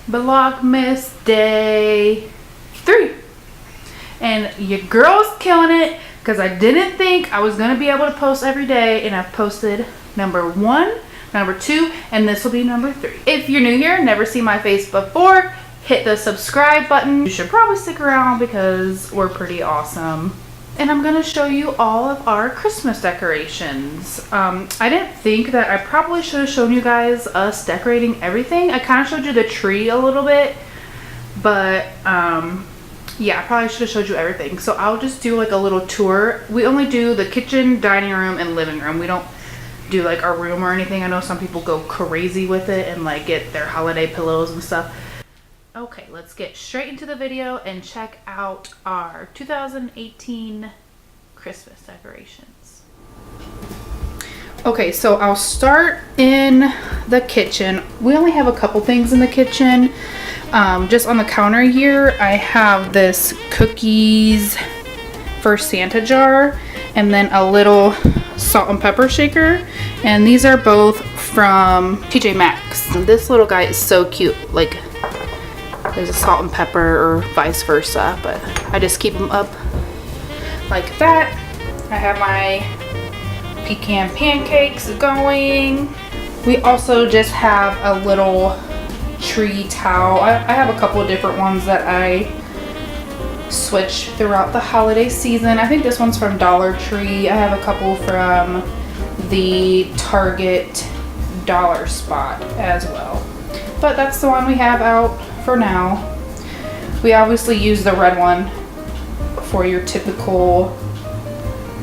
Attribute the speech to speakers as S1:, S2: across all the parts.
S1: Vlogmas day 3. And your girl's killing it because I didn't think I was going to be able to post every day, and I've posted number 1, number 2, and this will be number 3. If you're new here, never seen my face before, hit the subscribe button. You should probably stick around because we're pretty awesome. And I'm going to show you all of our Christmas decorations. I didn't think that I probably should have shown you guys us decorating everything. I kind of showed you the tree a little bit, but yeah, I probably should have showed you everything. So I'll just do like a little tour. We only do the kitchen, dining room, and living room. We don't do like our room or anything. I know some people go crazy with it and like get their holiday pillows and stuff. Okay, let's get straight into the video and check out our 2018 Christmas decorations. Okay, so I'll start in the kitchen. We only have a couple things in the kitchen. Just on the counter here, I have this cookies for Santa jar and then a little salt and pepper shaker. And these are both from TJ Maxx. This little guy is so cute. Like, there's a salt and pepper or vice versa, but I just keep them up like that. I have my pecan pancakes going. We also just have a little tree towel. I have a couple of different ones that I switch throughout the holiday season. I think this one's from Dollar Tree. I have a couple from the Target dollar spot as well. But that's the one we have out for now. We obviously use the red one for your typical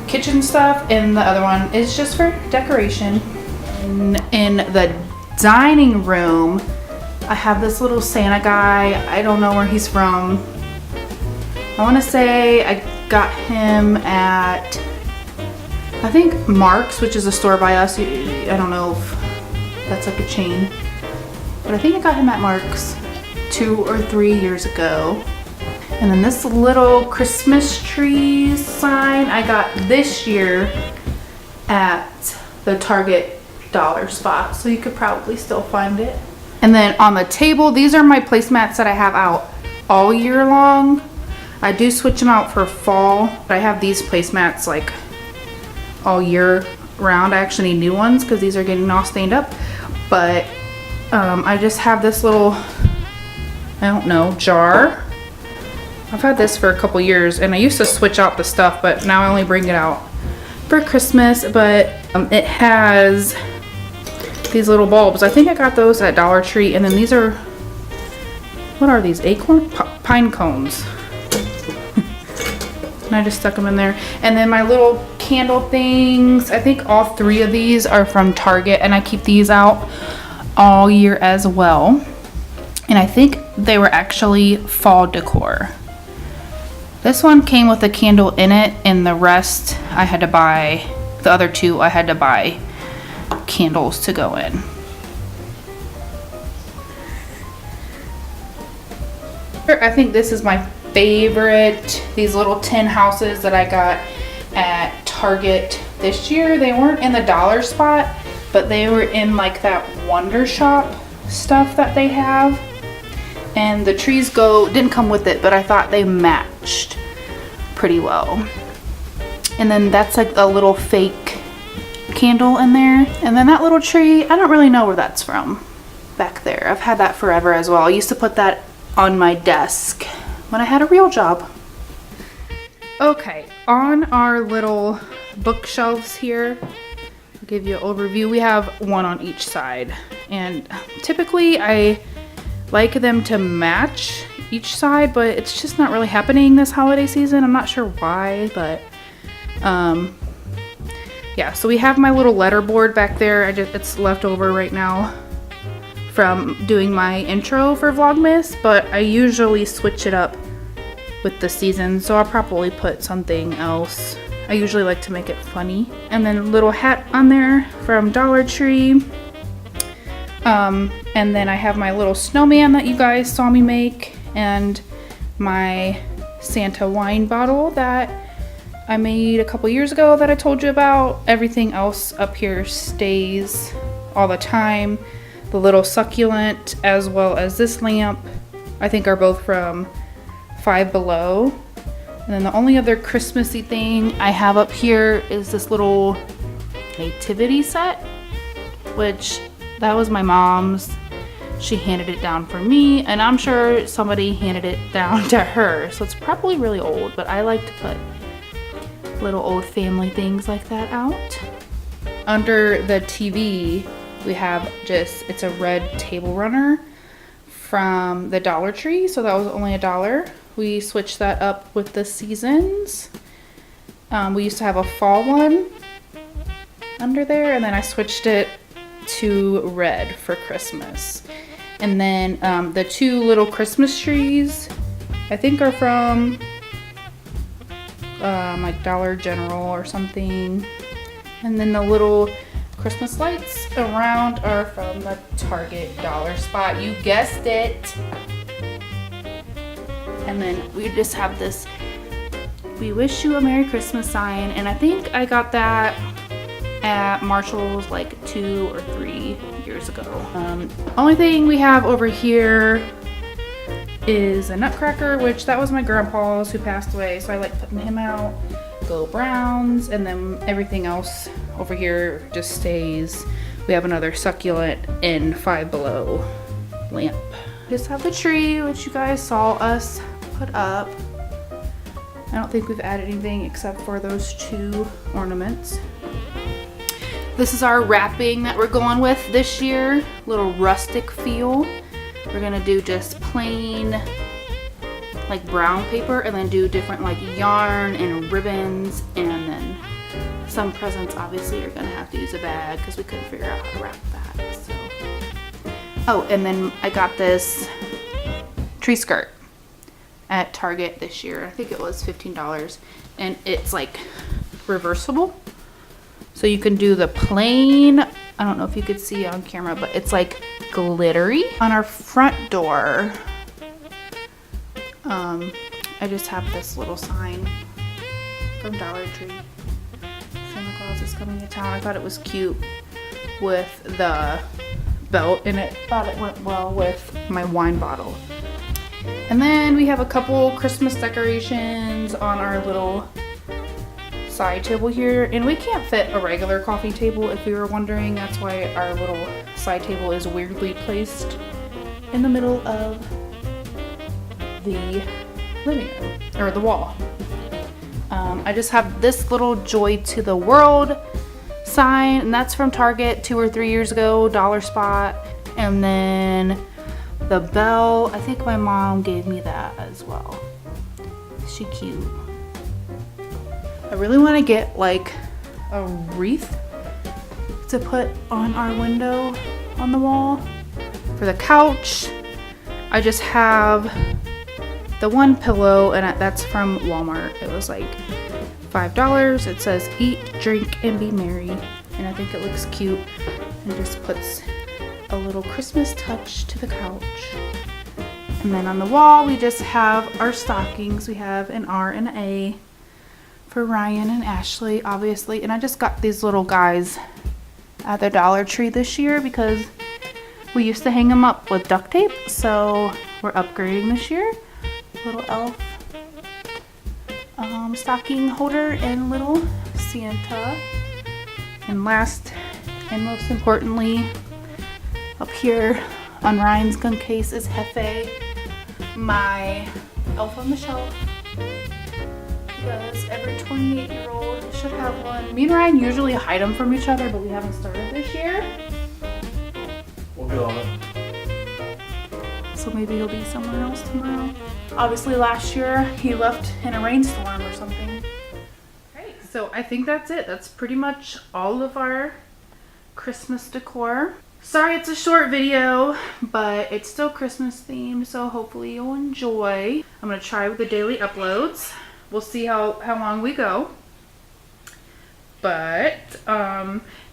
S1: kitchen stuff, and the other one is just for decoration. In the dining room, I have this little Santa guy. I don't know where he's from. I want to say I got him at, I think, Mark's, which is a store by us. I don't know if that's like a chain, but I think I got him at Mark's 2 or 3 years ago. And then this little Christmas tree sign I got this year at the Target dollar spot, so you could probably still find it. And then on the table, these are my placemats that I have out all year long. I do switch them out for fall, but I have these placemats like all year round. I actually need new ones because these are getting all stained up, but I just have this little, I don't know, jar. I've had this for a couple years, and I used to switch out the stuff, but now I only bring it out for Christmas. But it has these little bulbs. I think I got those at Dollar Tree. And then these are, what are these, acorn? Pine cones. And I just stuck them in there. And then my little candle things, I think all 3 of these are from Target, and I keep these out all year as well. And I think they were actually fall decor. This one came with a candle in it, and the rest I had to buy, the other 2 I had to buy candles to go in. I think this is my favorite, these little tin houses that I got at Target this year. They weren't in the dollar spot, but they were in like that Wonder Shop stuff that they have. And the trees didn't come with it, but I thought they matched pretty well. And then that's like a little fake candle in there. And then that little tree, I don't really know where that's from back there. I've had that forever as well. I used to put that on my desk when I had a real job. Okay, on our little bookshelves here, I'll give you an overview. We have one on each side, and typically I like them to match each side, but it's just not really happening this holiday season. I'm not sure why, but yeah, so we have my little letterboard back there. It's left over right now from doing my intro for Vlogmas, but I usually switch it up with the season, so I'll probably put something else. I usually like to make it funny. And then a little hat on there from Dollar Tree. And then I have my little snowman that you guys saw me make, and my Santa wine bottle that I made a couple years ago that I told you about. Everything else up here stays all the time. The little succulent as well as this lamp, I think, are both from Five Below. And then the only other Christmassy thing I have up here is this little nativity set, which that was my mom's. She handed it down for me, and I'm sure somebody handed it down to her. So it's probably really old, but I like to put little old family things like that out. Under the TV, we have it's a red table runner from the Dollar Tree. So that was only $1. We switched that up with the seasons. We used to have a fall one under there, and then I switched it to red for Christmas. And then the two little Christmas trees, I think, are from like Dollar General or something. And then the little Christmas lights around are from the Target dollar spot. You guessed it. And then we just have this "We Wish You a Merry Christmas" sign, and I think I got that at Marshall's like 2 or 3 years ago. Only thing we have over here is a Nutcracker, which that was my grandpa's who passed away, so I like putting him out. Go Browns, and then everything else over here just stays. We have another succulent and Five Below lamp. Just have the tree, which you guys saw us put up. I don't think we've added anything except for those 2 ornaments. This is our wrapping that we're going with this year. Little rustic feel. We're gonna do just plain like brown paper, and then do different like yarn and ribbons, and then some presents obviously are gonna have to use a bag because we couldn't figure out how to wrap that. So, oh, and then I got this tree skirt at Target this year. I think it was $15, and it's like reversible, so you can do the plain. I don't know if you could see on camera, but it's like glittery. On our front door, I just have this little sign from Dollar Tree. Santa Claus is coming to town. I thought it was cute with the belt, and it thought it went well with my wine bottle. And then we have a couple Christmas decorations on our little side table here, and we can't fit a regular coffee table if you were wondering. That's why our little side table is weirdly placed in the middle of the living room, or the wall. I just have this little Joy to the World sign, and that's from Target 2 or 3 years ago, dollar spot. And then the bell, I think my mom gave me that as well. Is she cute? I really want to get like a wreath to put on our window on the wall. For the couch, I just have the one pillow, and that's from Walmart. It was like $5. It says "Eat, Drink, and Be Merry," and I think it looks cute and just puts a little Christmas touch to the couch. And then on the wall, we just have our stockings. We have an R and an A for Ryan and Ashley, obviously. And I just got these little guys at the Dollar Tree this year because we used to hang them up with duct tape, so we're upgrading this year. Little elf stocking holder and little Santa. And last and most importantly, up here on Ryan's gun case is Hefe, my elf on the shelf. Because every 28-year-old should have one. Me and Ryan usually hide them from each other, but we haven't started this year.
S2: We'll get on it.
S1: So maybe he'll be somewhere else tomorrow. Obviously last year he left in a rainstorm or something. Okay, so I think that's it. That's pretty much all of our Christmas decor. Sorry it's a short video, but it's still Christmas themed, so hopefully you'll enjoy. I'm gonna try with the daily uploads. We'll see how long we go. But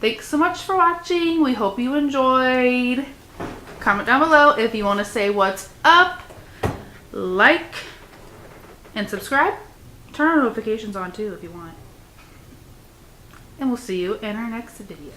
S1: thanks so much for watching. We hope you enjoyed. Comment down below if you want to say what's up, like, and subscribe. Turn our notifications on too if you want. And we'll see you in our next video.